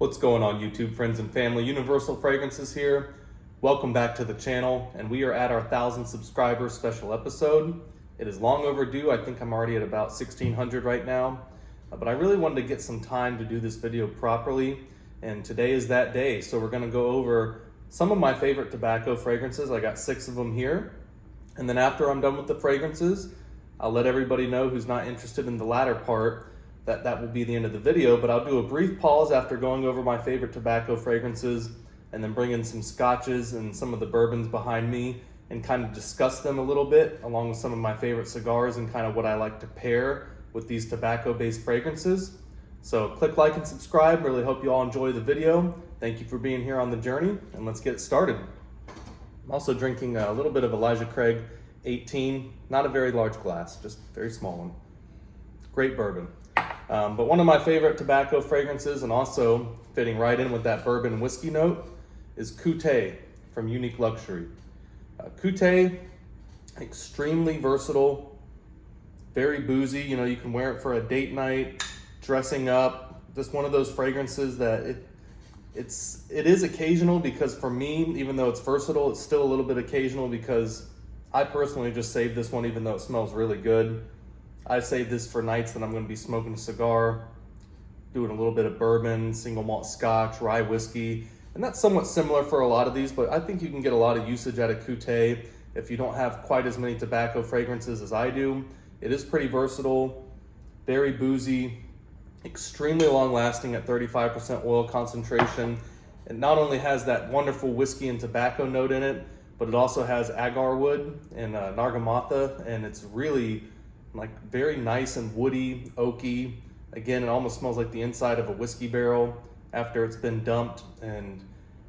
What's going on, YouTube friends and family? Universal Fragrances here. Welcome back to the channel, and we are at our 1,000 subscribers special episode. It is long overdue. I think I'm already at about 1,600 right now, but I really wanted to get some time to do this video properly, and today is that day. So we're going to go over some of my favorite tobacco fragrances. I got 6 of them here, and then after I'm done with the fragrances, I'll let everybody know who's not interested in the latter part that will be the end of the video, but I'll do a brief pause after going over my favorite tobacco fragrances and then bring in some scotches and some of the bourbons behind me and kind of discuss them a little bit along with some of my favorite cigars and kind of what I like to pair with these tobacco-based fragrances. So click like and subscribe. Really hope you all enjoy the video. Thank you for being here on the journey, and let's get started. I'm also drinking a little bit of Elijah Craig 18, not a very large glass, just a very small one. Great bourbon. But one of my favorite tobacco fragrances, and also fitting right in with that bourbon whiskey note, is Coute from Unique Luxury. Coute, extremely versatile, very boozy. You know, you can wear it for a date night, dressing up. Just one of those fragrances that it is occasional, because for me, even though it's versatile, it's still a little bit occasional because I personally just save this one even though it smells really good. I save this for nights that I'm going to be smoking a cigar, doing a little bit of bourbon, single malt scotch, rye whiskey, and that's somewhat similar for a lot of these, but I think you can get a lot of usage out of Coute if you don't have quite as many tobacco fragrances as I do. It is pretty versatile, very boozy, extremely long lasting at 35% oil concentration. It not only has that wonderful whiskey and tobacco note in it, but it also has agar wood and nargamotha, and it's really like very nice and woody, oaky. Again, it almost smells like the inside of a whiskey barrel after it's been dumped. And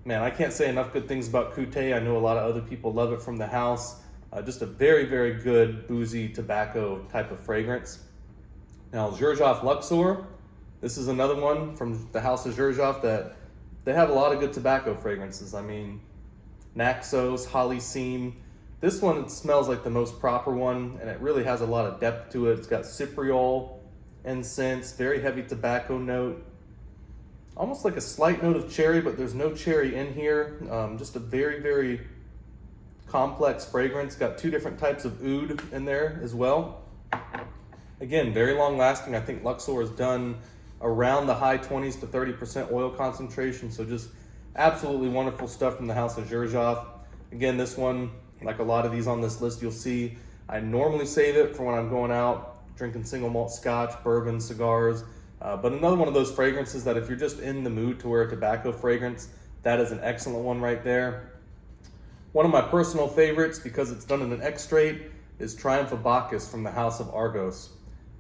man, I can't say enough good things about Coute. I know a lot of other people love it from the house. Just a very, very good boozy tobacco type of fragrance. Now, Xerjoff Luxor. This is another one from the house of Xerjoff that they have a lot of good tobacco fragrances. I mean, Naxos, Holocene. This one, it smells like the most proper one, and it really has a lot of depth to it. It's got cypriol, incense, very heavy tobacco note, almost like a slight note of cherry, but there's no cherry in here. Just a very, very complex fragrance. Got 2 different types of oud in there as well. Again, very long lasting. I think Luxor is done around the high 20s to 30% oil concentration, so just absolutely wonderful stuff from the house of Xerjoff. Again, this one, like a lot of these on this list, you'll see I normally save it for when I'm going out drinking single malt scotch, bourbon, cigars, but another one of those fragrances that if you're just in the mood to wear a tobacco fragrance, that is an excellent one right there. One of my personal favorites, because it's done in an X-straight, is Triumph of Bacchus from the house of Argos.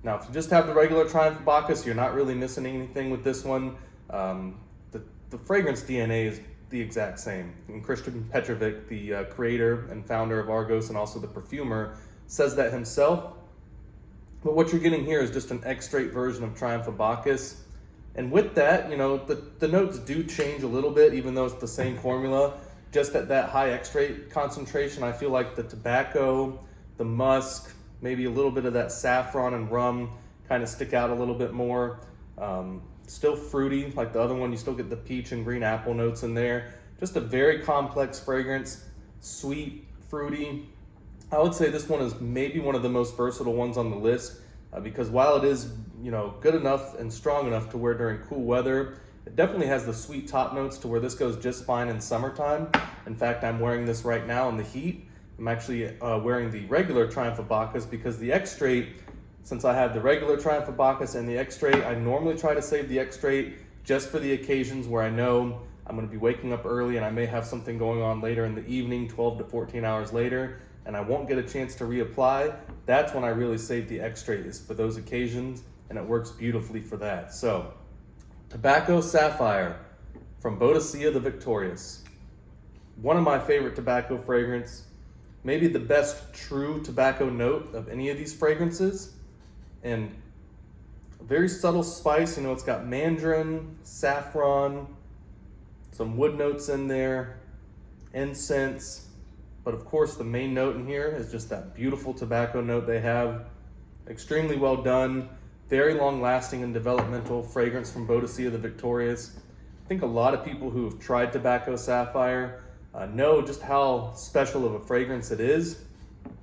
Now, if you just have the regular Triumph of Bacchus, you're not really missing anything with this one. The fragrance DNA is the exact same. And Christian Petrovic, the creator and founder of Argos and also the perfumer, says that himself. But what you're getting here is just an X-straight version of Triumph of Bacchus. And with that, you know, the notes do change a little bit, even though it's the same formula. Just at that high X-straight concentration, I feel like the tobacco, the musk, maybe a little bit of that saffron and rum kind of stick out a little bit more. Still fruity, like the other one, you still get the peach and green apple notes in there. Just a very complex fragrance, sweet, fruity. I would say this one is maybe one of the most versatile ones on the list because while it is, you know, good enough and strong enough to wear during cool weather, it definitely has the sweet top notes to where this goes just fine in summertime. In fact, I'm wearing this right now in the heat. I'm actually wearing the regular Triumph of Bacchus because the X-straight, since I have the regular Triumph of Bacchus and the X-straight, I normally try to save the X-straight just for the occasions where I know I'm going to be waking up early and I may have something going on later in the evening, 12 to 14 hours later, and I won't get a chance to reapply. That's when I really save the X-straight, is for those occasions, and it works beautifully for that. So, Tobacco Sapphire from Boadicea the Victorious. One of my favorite tobacco fragrance, maybe the best true tobacco note of any of these fragrances. And a very subtle spice, you know, it's got mandarin, saffron, some wood notes in there, incense, but of course the main note in here is just that beautiful tobacco note they have. Extremely well done, very long lasting and developmental fragrance from Boadicea the Victorious. I think a lot of people who have tried Tobacco Sapphire know just how special of a fragrance it is.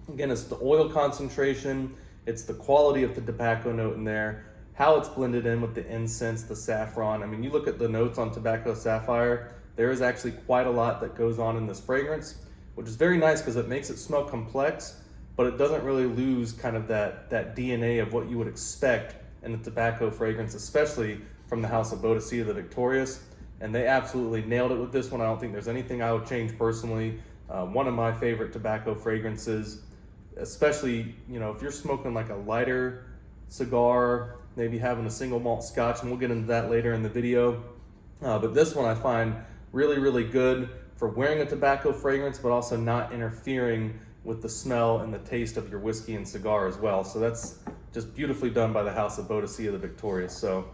Again, it's the oil concentration, it's the quality of the tobacco note in there, how it's blended in with the incense, the saffron. I mean, you look at the notes on Tobacco Sapphire, there is actually quite a lot that goes on in this fragrance, which is very nice because it makes it smell complex, but it doesn't really lose kind of that DNA of what you would expect in a tobacco fragrance, especially from the House of Boadicea the Victorious. And they absolutely nailed it with this one. I don't think there's anything I would change personally. One of my favorite tobacco fragrances, especially, you know, if you're smoking like a lighter cigar, maybe having a single malt scotch, and we'll get into that later in the video. But this one I find really, really good for wearing a tobacco fragrance, but also not interfering with the smell and the taste of your whiskey and cigar as well. So that's just beautifully done by the House of Boadicea the Victorious. So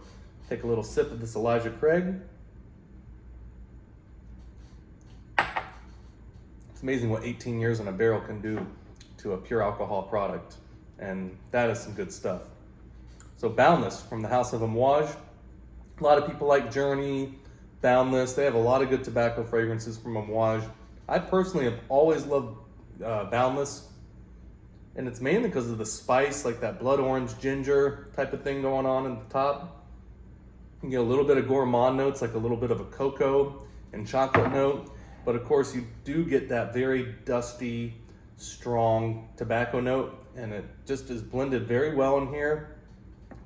take a little sip of this Elijah Craig. It's amazing what 18 years in a barrel can do to a pure alcohol product, and that is some good stuff. So Boundless from the House of Amouage. A lot of people like Journey, Boundless. They have a lot of good tobacco fragrances from Amouage. I personally have always loved Boundless, and it's mainly because of the spice, like that blood orange ginger type of thing going on at the top. You get a little bit of gourmand notes, like a little bit of a cocoa and chocolate note. But of course, you do get that very dusty, strong tobacco note, and it just is blended very well in here.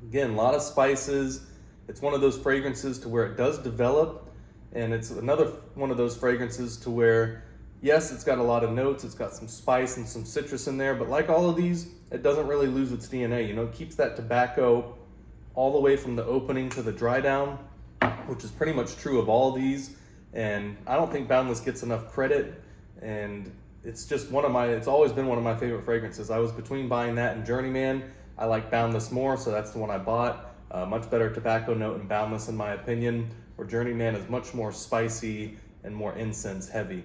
Again, a lot of spices. It's one of those fragrances to where it does develop, and it's another one of those fragrances to where, yes, it's got a lot of notes, it's got some spice and some citrus in there, but like all of these, it doesn't really lose its DNA. You know, it keeps that tobacco all the way from the opening to the dry down, which is pretty much true of all these. And I don't think Boundless gets enough credit, and it's just it's always been one of my favorite fragrances. I was between buying that and Journeyman. I like Boundless more, so that's the one I bought. Much better tobacco note in Boundless in my opinion, where Journeyman is much more spicy and more incense heavy.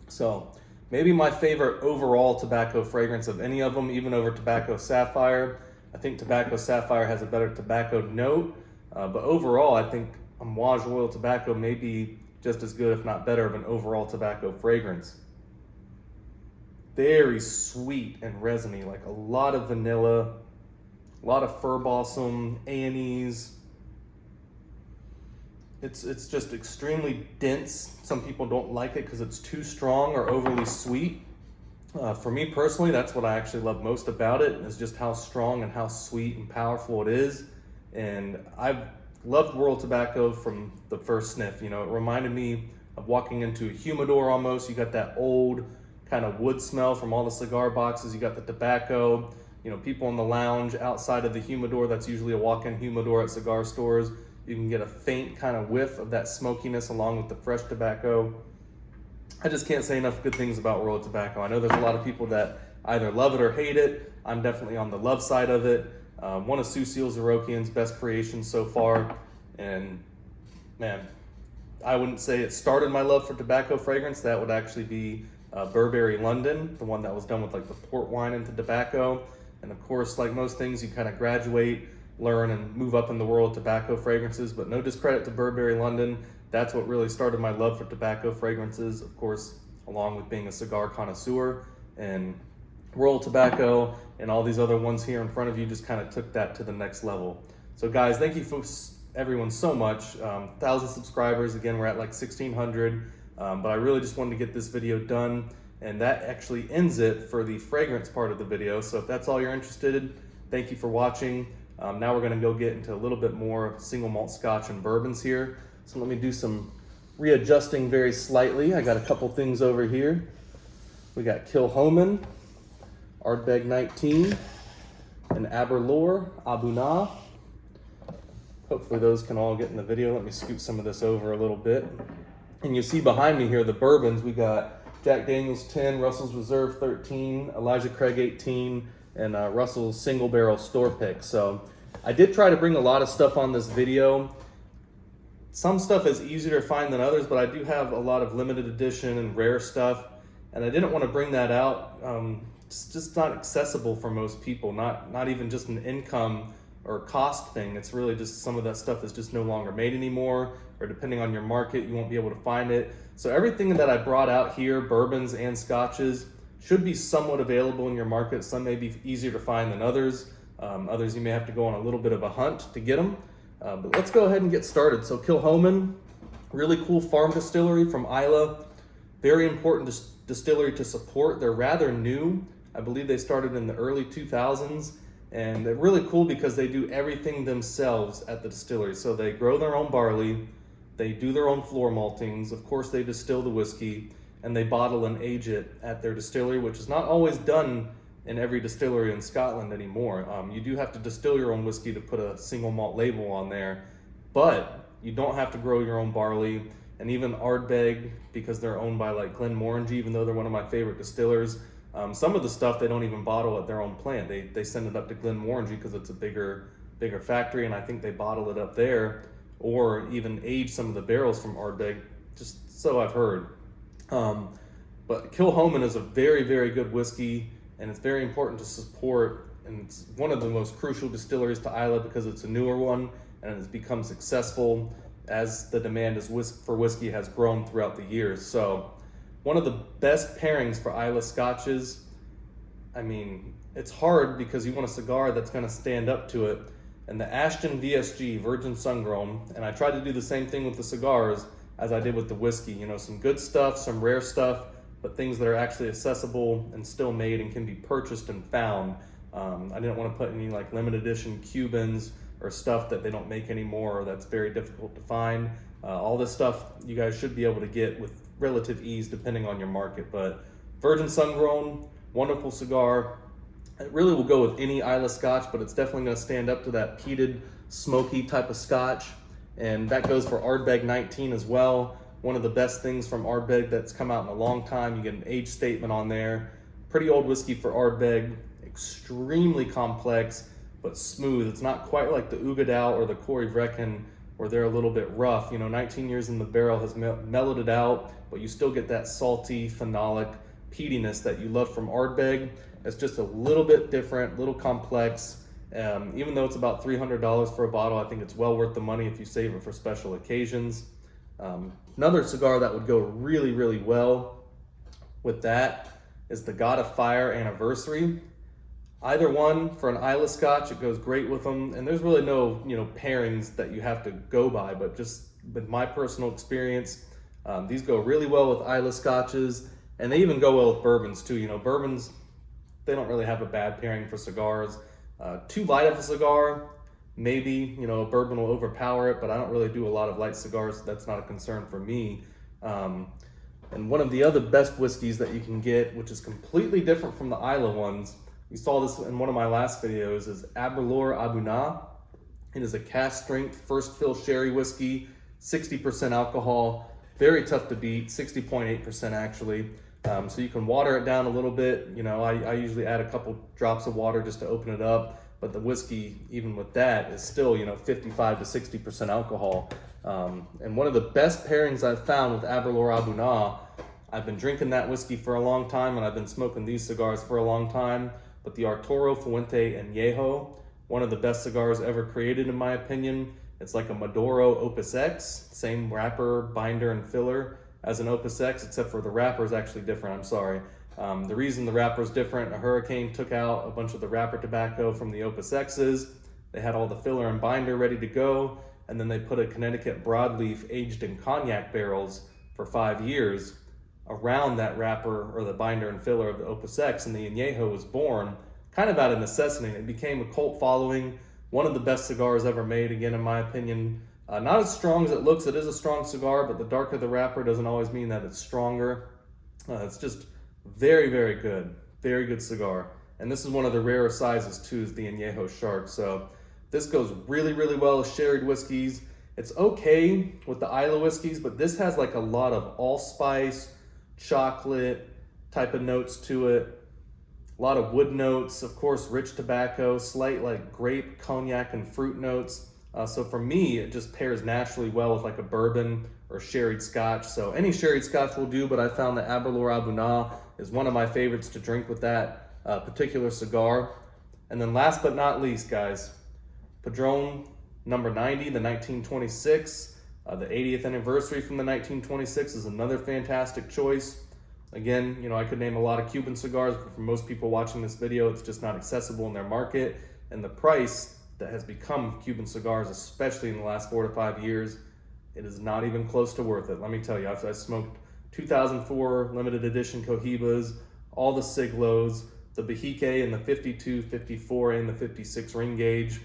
So maybe my favorite overall tobacco fragrance of any of them, even over Tobacco Sapphire. I think Tobacco Sapphire has a better tobacco note, but overall I think Amouage Royal Tobacco may be just as good, if not better, of an overall tobacco fragrance. Very sweet and resiny, like a lot of vanilla, a lot of fir balsam, anise. It's just extremely dense. Some people don't like it because it's too strong or overly sweet. For me personally, that's what I actually love most about it, is just how strong and how sweet and powerful it is. And I've loved Royal Tobacco from the first sniff. You know, it reminded me of walking into a humidor almost. You got that old kind of wood smell from all the cigar boxes. You got the tobacco, you know, people in the lounge outside of the humidor. That's usually a walk-in humidor at cigar stores. You can get a faint kind of whiff of that smokiness along with the fresh tobacco. I just can't say enough good things about Royal Tobacco. I know there's a lot of people that either love it or hate it. I'm definitely on the love side of it. One of Susil Zarokian's best creations so far, and man, I wouldn't say it started my love for tobacco fragrance. That would actually be Burberry London, the one that was done with like the port wine into tobacco. And of course, like most things, you kind of graduate, learn, and move up in the world of tobacco fragrances, but no discredit to Burberry London. That's what really started my love for tobacco fragrances, of course, along with being a cigar connoisseur. And Royal Tobacco and all these other ones here in front of you just kind of took that to the next level. So guys, thank you folks, everyone so much. 1,000 subscribers, again, we're at like 1,600, but I really just wanted to get this video done, and that actually ends it for the fragrance part of the video. So if that's all you're interested in, thank you for watching. Now we're gonna go get into a little bit more single malt scotch and bourbons here. So let me do some readjusting very slightly. I got a couple things over here. We got Kilchoman, Ardbeg 19, and Aberlour, Abuna. Hopefully those can all get in the video. Let me scoot some of this over a little bit. And you see behind me here, the bourbons, we got Jack Daniel's 10, Russell's Reserve 13, Elijah Craig 18, and Russell's Single Barrel Store Pick. So I did try to bring a lot of stuff on this video. Some stuff is easier to find than others, but I do have a lot of limited edition and rare stuff, and I didn't want to bring that out. It's just not accessible for most people, not even just an income or cost thing. It's really just some of that stuff is just no longer made anymore, or depending on your market, you won't be able to find it. So everything that I brought out here, bourbons and scotches, should be somewhat available in your market. Some may be easier to find than others. Others you may have to go on a little bit of a hunt to get them. But let's go ahead and get started. So Kilchoman, really cool farm distillery from Islay. Very important distillery to support. They're rather new. I believe they started in the early 2000s. And they're really cool because they do everything themselves at the distillery. So they grow their own barley, they do their own floor maltings, of course they distill the whiskey, and they bottle and age it at their distillery, which is not always done in every distillery in Scotland anymore. You do have to distill your own whiskey to put a single malt label on there, but you don't have to grow your own barley. And even Ardbeg, because they're owned by like Glenmorangie, even though they're one of my favorite distillers, some of the stuff they don't even bottle at their own plant. They send it up to Glenmorangie because it's a bigger factory, and I think they bottle it up there, or even age some of the barrels from Ardbeg, just so I've heard. But Kilchoman is a very, very good whiskey, and it's very important to support, and it's one of the most crucial distilleries to Islay because it's a newer one, and it's become successful as the demand for whiskey has grown throughout the years. So one of the best pairings for Islay scotches, I mean, it's hard because you want a cigar that's going to stand up to it. And the Ashton VSG, Virgin Sun-Grown, and I tried to do the same thing with the cigars as I did with the whiskey. You know, some good stuff, some rare stuff, but things that are actually accessible and still made and can be purchased and found. I didn't want to put any like limited edition Cubans or stuff that they don't make anymore or that's very difficult to find. All this stuff you guys should be able to get with relative ease depending on your market. But Virgin Sun-Grown, wonderful cigar. It really will go with any Islay Scotch, but it's definitely going to stand up to that peated, smoky type of Scotch. And that goes for Ardbeg 19 as well. One of the best things from Ardbeg that's come out in a long time. You get an age statement on there. Pretty old whiskey for Ardbeg. Extremely complex, but smooth. It's not quite like the Uigeadail or the Corrie Vrecken, where they're a little bit rough. You know, 19 years in the barrel has mellowed it out, but you still get that salty, phenolic peatiness that you love from Ardbeg. It's just a little bit different, a little complex. Even though it's about $300 for a bottle, I think it's well worth the money if you save it for special occasions. Another cigar that would go really, really well with that is the God of Fire Anniversary. Either one for an Islay Scotch, it goes great with them. And there's really no, pairings that you have to go by, but just with my personal experience, these go really well with Islay Scotches, and they even go well with bourbons too. Bourbons, they don't really have a bad pairing for cigars. Too light of a cigar, maybe, a bourbon will overpower it, but I don't really do a lot of light cigars, so that's not a concern for me. And one of the other best whiskeys that you can get, which is completely different from the Islay ones, you saw this in one of my last videos, is Aberlour A'bunadh. It is a cask strength first fill sherry whiskey, 60% alcohol, very tough to beat, 60.8% actually. So you can water it down a little bit. I usually add a couple drops of water just to open it up, but the whiskey, even with that, is still, 55 to 60% alcohol. And one of the best pairings I've found with Aberlour A'bunadh, I've been drinking that whiskey for a long time, and I've been smoking these cigars for a long time, but the Arturo Fuente Añejo, one of the best cigars ever created in my opinion. It's like a Maduro Opus X, same wrapper, binder, and filler as an Opus X, except for the wrapper is actually different, I'm sorry. The reason the wrapper is different, a hurricane took out a bunch of the wrapper tobacco from the Opus X's. They had all the filler and binder ready to go, and then they put a Connecticut broadleaf aged in cognac barrels for 5 years around that wrapper or the binder and filler of the Opus X, and the Añejo was born kind of out of necessity. It became a cult following, one of the best cigars ever made, again, in my opinion. Not as strong as it looks. It is a strong cigar, but the darker the wrapper doesn't always mean that it's stronger. It's just very, very good. Very good cigar. And this is one of the rarer sizes too, is the Añejo Shark. So this goes really, really well with sherried whiskeys. It's okay with the Islay whiskeys, but this has like a lot of allspice, chocolate type of notes to it. A lot of wood notes, of course, rich tobacco, slight like grape, cognac, and fruit notes. So for me, it just pairs naturally well with like a bourbon or sherried scotch. So any sherried scotch will do, but I found that Aberlour A'bunadh is one of my favorites to drink with that particular cigar. And then last but not least, guys, Padron number 90, the 1926. The 80th anniversary from the 1926 is another fantastic choice. Again, you know, I could name a lot of Cuban cigars, but for most people watching this video, it's just not accessible in their market. And the price that has become Cuban cigars, especially in the last 4 to 5 years, it is not even close to worth it. Let me tell you, I smoked 2004 limited edition Cohibas, all the Siglos, the Bahique and the 52, 54, and the 56 ring gauge,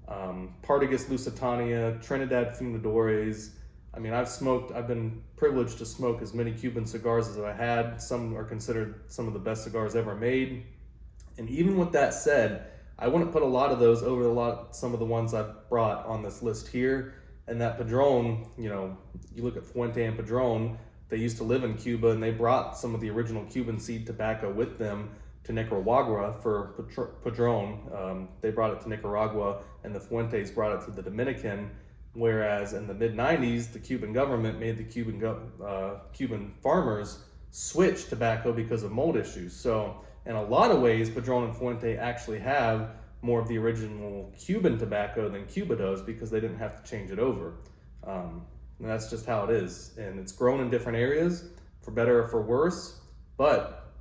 Partagas Lusitania, Trinidad Fumadores. I mean, I've been privileged to smoke as many Cuban cigars as I had. Some are considered some of the best cigars ever made. And even with that said, I wouldn't put a lot of those over some of the ones I've brought on this list here. And that Padron, you know, you look at Fuente and Padron, they used to live in Cuba and they brought some of the original Cuban seed tobacco with them to Nicaragua for Padron. They brought it to Nicaragua and the Fuentes brought it to the Dominican. Whereas in the mid-90s, the Cuban government made the Cuban farmers switch tobacco because of mold issues. So in a lot of ways, Padron and Fuente actually have more of the original Cuban tobacco than Cuba does because they didn't have to change it over. And that's just how it is. And it's grown in different areas, for better or for worse, but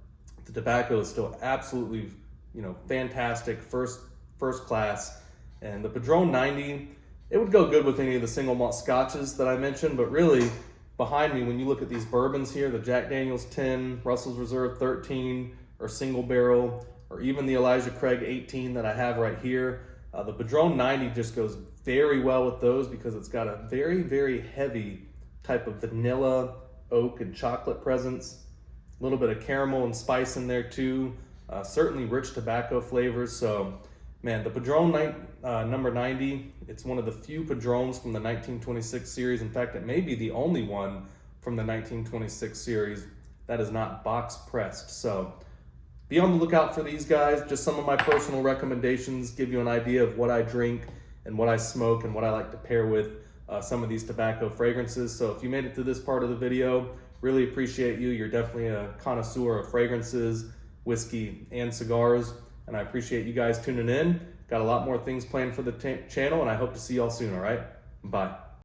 the tobacco is still absolutely, you know, fantastic, first class. And the Padron 90, it would go good with any of the single malt scotches that I mentioned, but really behind me, when you look at these bourbons here, the Jack Daniel's 10, Russell's Reserve 13, or single barrel, or even the Elijah Craig 18 that I have right here, the Padron 90 just goes very well with those because it's got a very, very heavy type of vanilla, oak, and chocolate presence. A little bit of caramel and spice in there too. Certainly rich tobacco flavors. So, man, the Padron number 90, it's one of the few Padrones from the 1926 series. In fact, it may be the only one from the 1926 series that is not box pressed. So be on the lookout for these guys. Just some of my personal recommendations, give you an idea of what I drink and what I smoke and what I like to pair with some of these tobacco fragrances. So if you made it to this part of the video, really appreciate you. You're definitely a connoisseur of fragrances, whiskey, and cigars. And I appreciate you guys tuning in. Got a lot more things planned for the channel, and I hope to see y'all soon, all right? Bye.